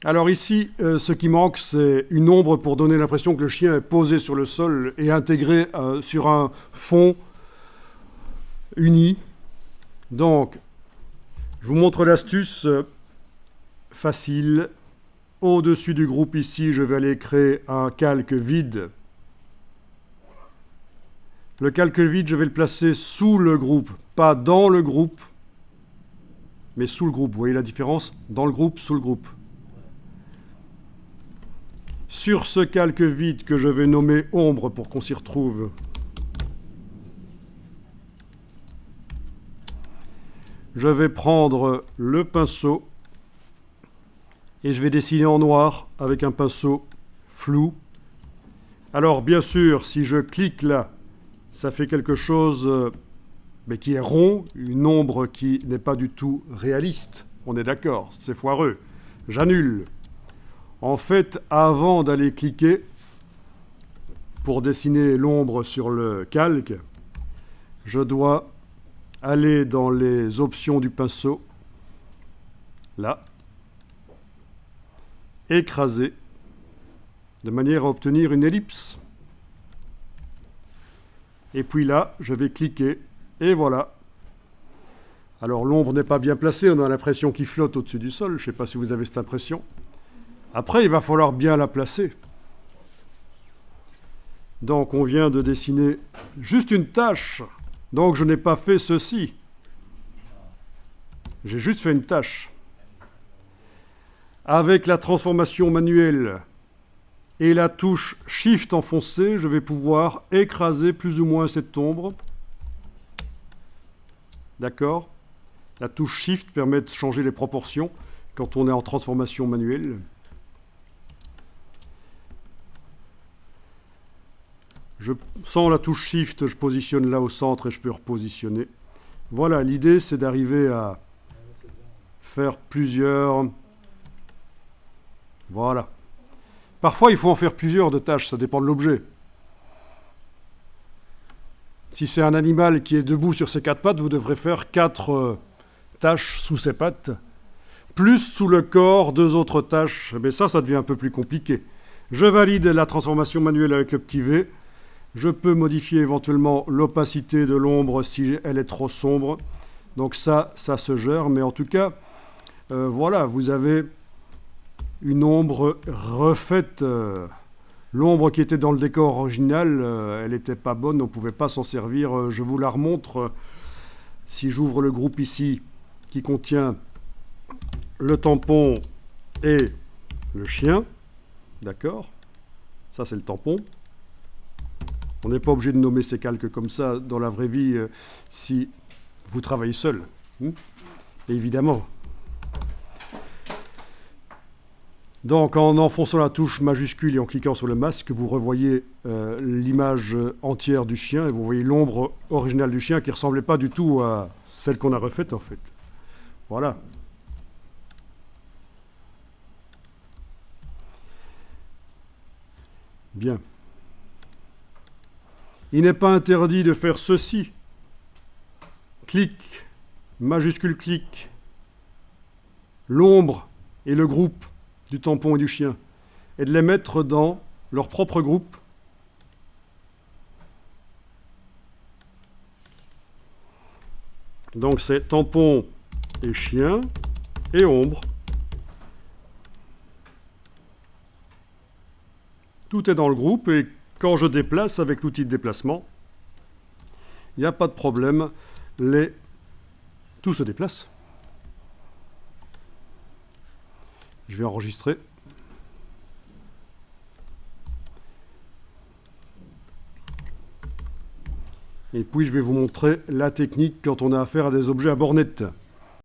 Alors ici, ce qui manque, c'est une ombre pour donner l'impression que le chien est posé sur le sol et intégré sur un fond uni. Donc, je vous montre l'astuce facile. Au-dessus du groupe ici, je vais aller créer un calque vide. Le calque vide, je vais le placer sous le groupe, pas dans le groupe, mais sous le groupe. Vous voyez la différence? Dans le groupe, sous le groupe. Sur ce calque vide que je vais nommer ombre pour qu'on s'y retrouve, je vais prendre le pinceau et je vais dessiner en noir avec un pinceau flou. Alors bien sûr, si je clique là, ça fait quelque chose mais qui est rond, une ombre qui n'est pas du tout réaliste. On est d'accord, c'est foireux. J'annule. En fait, avant d'aller cliquer pour dessiner l'ombre sur le calque, je dois aller dans les options du pinceau, là, écraser, de manière à obtenir une ellipse. Et puis là, je vais cliquer, et voilà. Alors l'ombre n'est pas bien placée, on a l'impression qu'il flotte au-dessus du sol, je ne sais pas si vous avez cette impression. Après, il va falloir bien la placer. Donc on vient de dessiner juste une tache. Donc je n'ai pas fait ceci. J'ai juste fait une tache. Avec la transformation manuelle et la touche Shift enfoncée, je vais pouvoir écraser plus ou moins cette ombre. D'accord? La touche Shift permet de changer les proportions quand on est en transformation manuelle. Sans la touche Shift, je positionne là au centre et je peux repositionner. Voilà, l'idée c'est d'arriver à faire plusieurs... Voilà. Parfois, il faut en faire plusieurs de tâches, ça dépend de l'objet. Si c'est un animal qui est debout sur ses quatre pattes, vous devrez faire 4 tâches sous ses pattes, plus sous le corps 2 autres tâches. Mais ça devient un peu plus compliqué. Je valide la transformation manuelle avec le petit V. Je peux modifier éventuellement l'opacité de l'ombre si elle est trop sombre. Donc ça se gère. Mais en tout cas, voilà, vous avez une ombre refaite. L'ombre qui était dans le décor original, elle n'était pas bonne, on ne pouvait pas s'en servir. Je vous la remontre. Si j'ouvre le groupe ici, qui contient le tampon et le chien. D'accord? Ça, c'est le tampon. On n'est pas obligé de nommer ces calques comme ça dans la vraie vie si vous travaillez seul. Et évidemment. Donc en enfonçant la touche majuscule et en cliquant sur le masque, vous revoyez l'image entière du chien et vous voyez l'ombre originale du chien qui ne ressemblait pas du tout à celle qu'on a refaite en fait. Voilà. Bien. Il n'est pas interdit de faire ceci. Clic, majuscule clic, l'ombre et le groupe du tampon et du chien, et de les mettre dans leur propre groupe. Donc c'est tampon et chien et ombre. Tout est dans le groupe et quand je déplace avec l'outil de déplacement, il n'y a pas de problème, tout se déplace. Je vais enregistrer. Et puis je vais vous montrer la technique quand on a affaire à des objets à bornettes.